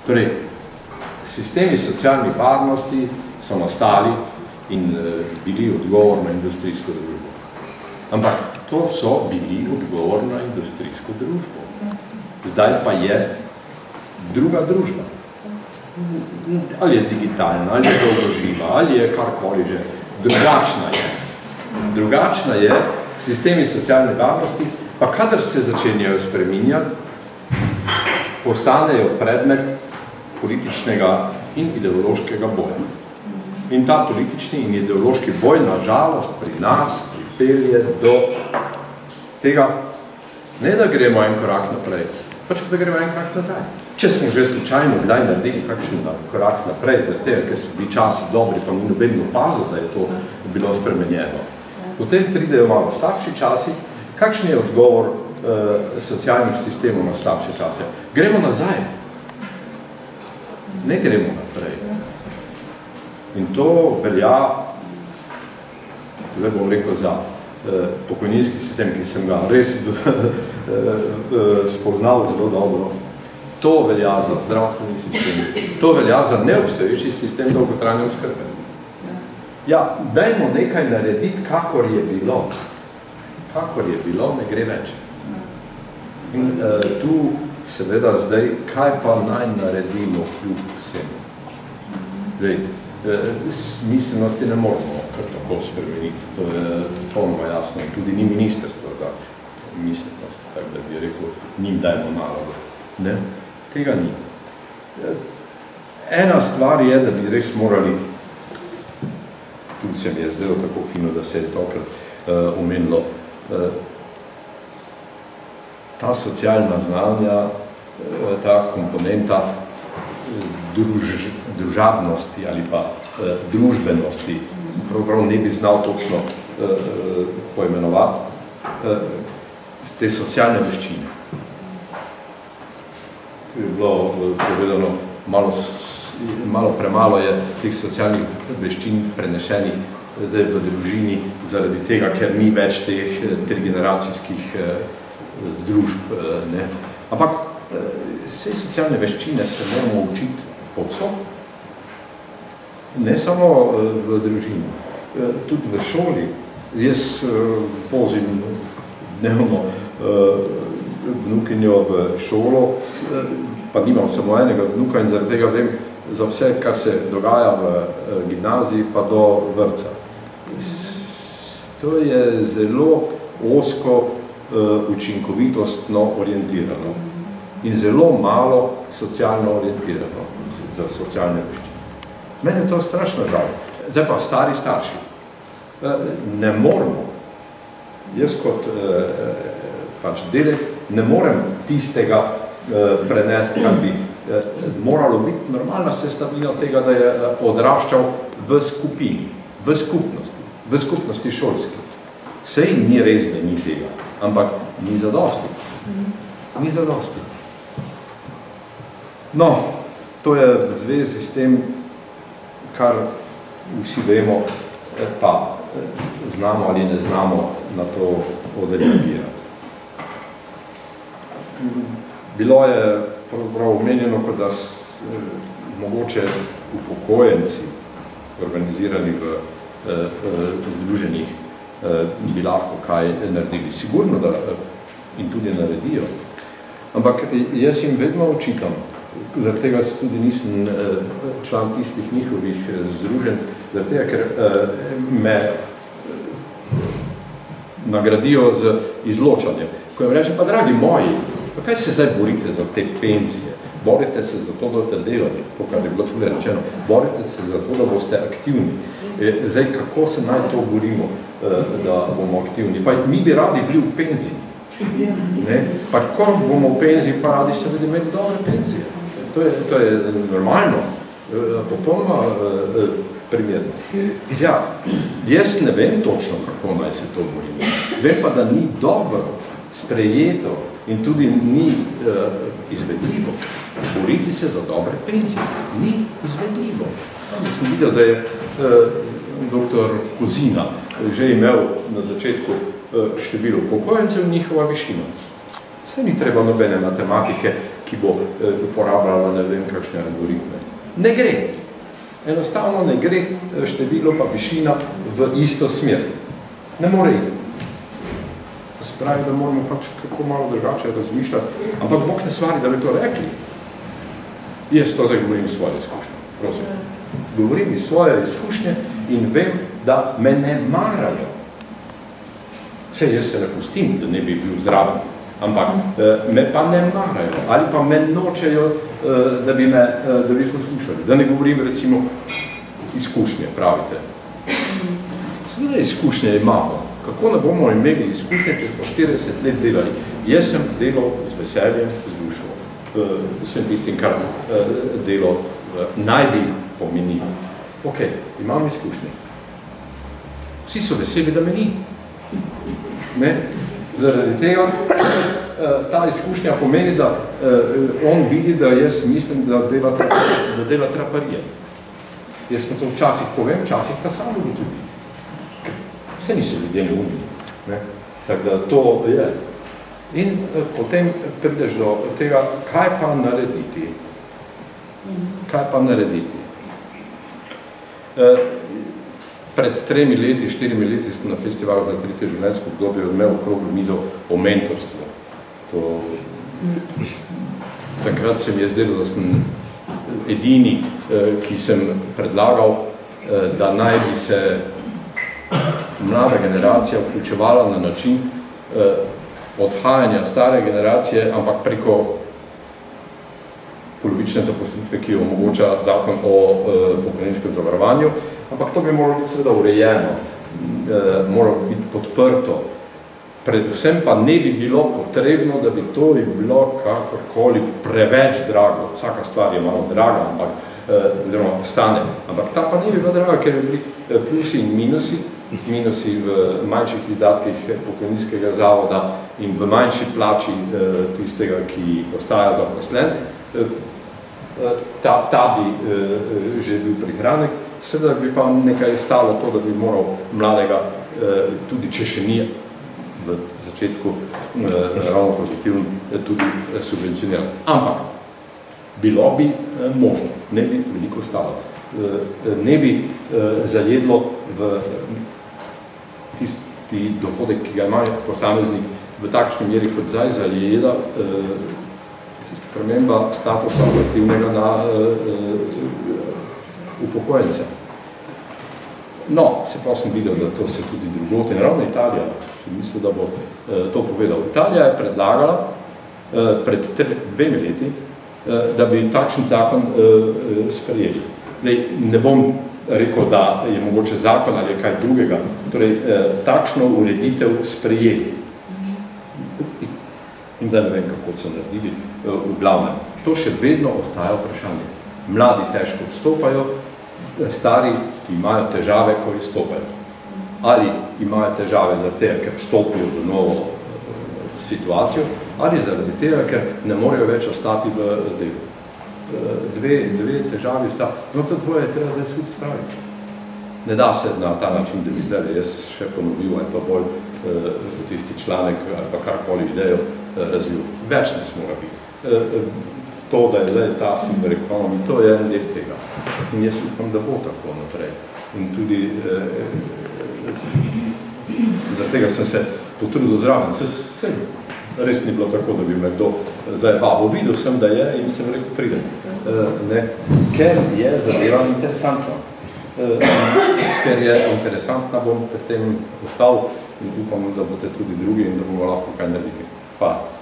Torej, sistemi socialne varnosti so nastali in bili odgovor na industrijsko družbo. Ampak to so bili odgovor na industrijsko družbo. Zdaj pa je druga družba. Ali je digitalna, ali je dolgoživa, ali je karkoli že. Drugačna je. Drugačna je, sistemi socialne varnosti, pa kadar se začenjajo spreminjati, postanejo predmet političnega in ideološkega boja. In ta politični in ideološki boj, na žalost, pri nas pripelje do tega, ne da gremo en korak naprej, pač da gremo en korak nazaj. Če smo že slučajno kdaj naredili kakšen korak naprej, zato ker so bili časi dobri, pa ni noben opazil, da je to bilo spremenjeno. Potem pridejo malo slabši časi. Kakšen je odgovor socialnih sistemov na slabše čase? Gremo nazaj. Ne gremo naprej. In to velja, zdaj bom rekel, za pokojninski sistem, ki sem ga res spoznal zelo dobro. To velja za zdravstveni sistem. To velja za neobstoječi sistem dolgotrajne oskrbe. Ja, dajmo nekaj narediti, kakor je bilo. Kakor je bilo, ne gre več. In tu seveda zdaj, kaj pa naj naredimo kljub vsemu? Zdaj, smiselnosti ne moramo kar tako spremeniti. To je popolnoma jasno. Tudi ni ministrstvo za miselnost, tako da bi rekel, njim dajmo nalogo. Ne? Tega ni. Ena stvar je, da bi res morali, tudi se mi je zdelo tako fino, da se je tokrat omenilo, ta socialna znanja, ta komponenta družabnosti ali pa družbenosti, pravzaprav ne bi znal točno poimenovati, te socialne veščine. To je bilo povedano, malo premalo je teh socialnih veščin prenešenih zdaj v družini zaradi tega, ker ni več teh trigeneracijskih združb. Ne. Ampak vse socialne veščine se moramo učiti povsod, ne samo v družini, tudi v šoli. Jaz vozim dnevno vnukinjo v šolo, pa nimam samo enega vnuka in zaradi tega vem za vse, kar se dogaja v gimnaziji pa do vrtca. To je zelo ozko učinkovitostno orientirano in zelo malo socialno orientirano za socialne veščine. Meni je to strašno žal. Zdaj pa stari starši. Ne moramo, jaz kot pač delek, ne morem tistega prenesti, kar bi moralo biti normalna sestavina tega, da je odraščal v skupini, v skupnosti šolski. Sej ni res, da ni tega, ampak ni zadosti. Ni zadosti. No, to je v zvezi s tem, kar vsi vemo, pa znamo ali ne znamo na to odreagirati. Bilo je prav omenjeno, kot da mogoče upokojenci organizirani v združenjih bi lahko kaj naredili. Sigurno, da in tudi naredijo. Ampak jaz jim vedno očitam, zaradi tega tudi nisem član tistih njihovih združenj, zaradi tega, ker me nagradijo z izločanjem. Ko jim rečem, pa dragi moji, pa kaj se zdaj borite za te penzije? Borite se za to, da boste delali, to, kar je bilo tudi rečeno. Borite se za to, da boste aktivni. Zdaj, kako se naj to borimo, da bomo aktivni? Pa mi bi radi bili v penziji. Ne? Pa ko bomo v penziji, pa radi se vedi imeti dobre penzije. To je normalno, popolnoma primerno. Ja, jaz ne vem točno, kako naj se to borimo. Vem pa, da ni dobro sprejeto in tudi ni izvedljivo boriti se za dobre penzije. Ni izvedljivo. Sem videl, da je doktor Kozina že imel na začetku število upokojencev in njihova višina. Saj ni treba nobene matematike, ki bo uporabljala ne vem kakšne algoritme. Ne gre. Enostavno ne gre število pa višina v isto smer. Ne more iti. To se pravi, da moramo pač kako malo drugače razmišljati. Ampak Bog ne stvari, da bi to rekli. Jaz to zdaj govorim iz svoje izkušnje. Prosim. Govorim iz svoje izkušnje in vem, da me ne marajo. Vse jaz se ne pustim, da ne bi bil zraven. Ampak me pa ne marajo. Ali pa me nočejo, da bi poslušali. Da ne govorim recimo izkušnje, pravite. Seveda izkušnje imamo. Kako ne bomo imeli izkušnje, če smo 40 let delali? Jaz sem delal z veseljem, z dušo. Vsem tistim, kar delo naj bi pomenilo. Ok, imam izkušnje. Vsi so veseli, da me ni. Ne? Zaradi tega ta izkušnja pomeni, da on vidi, da jaz mislim, da dela traparije. Jaz sem to včasih povem, včasih pa samo tudi. Vse niso ljudje neumni. Tako da to je. In potem prideš do tega, kaj pa narediti. Kaj pa narediti? Pred 3 leti, 4 leti sem na festivalu za 3. življenjsko obdobje odmel okroglo mizo o mentorstvu. Takrat se mi je zdelo, da sem edini, ki sem predlagal, da naj bi se mlada generacija vključevala na način odhajanja stare generacije, ampak preko polovične zaposlitve, ki jo omogoča zakon o pokojninskem zavarovanju, ampak to bi moralo biti seveda urejeno, moralo biti podprto. Predvsem pa ne bi bilo potrebno, da bi to bilo kakorkoli preveč drago. Vsaka stvar je malo draga, ampak oziroma stane. Ampak ta pa ne bi bila draga, ker bi bili plusi in minusi v manjših izdatkih pokojninskega zavoda in v manjši plači tistega, ki ostaja zaposlen. Ta bi že bil prihranek, seveda bi pa nekaj stalo to, da bi moral mladega, tudi če še ni v začetku ravno pozitivno, tudi subvencionirati. Ampak bilo bi možno, ne bi veliko stalo. Ne bi zajedlo v tisti dohodek, ki ga ima posameznik v takšni meri, kot zdaj zajeda sprememba statusa aktivnega na upokojence. No, se pa sem videl, da to se tudi drugot in ravno Italija, sem mislil, da bo to povedal. Italija je predlagala pred 2 leti, da bi takšen zakon sprejeli. Ne bom rekel, da je mogoče zakon ali kaj drugega, torej takšno ureditev sprejeli. In zdaj ne vem, kako so naredili v glavnem. To še vedno ostaja vprašanje. Mladi težko vstopajo, stari imajo težave, ko izstopajo. Ali imajo težave zaradi tega, ker vstopijo v novo situacijo, ali zaradi tega, ker ne morejo več ostati v delu. Dve težavi sta, no to dvoje je treba zdaj skupaj spraviti. Ne da se na ta način, da bi zdaj jaz še ponovil ali pa bolj tisti članek ali pa karkoli idejo razvil. Več ne mora biti. To, da je zdaj ta silver economy, to je en del tega. In jaz upam, da bo tako naprej. In tudi zaradi tega sem se potrudil zraven. Res ni bilo tako, da bi me kdo zdaj vabo. Videl sem, da je in sem rekel, pridem. Ker je zadeva interesantna. Ker je interesantna, bom pri tem ostal in upam, da boste tudi drugi in da bomo lahko kaj naredili. Hvala.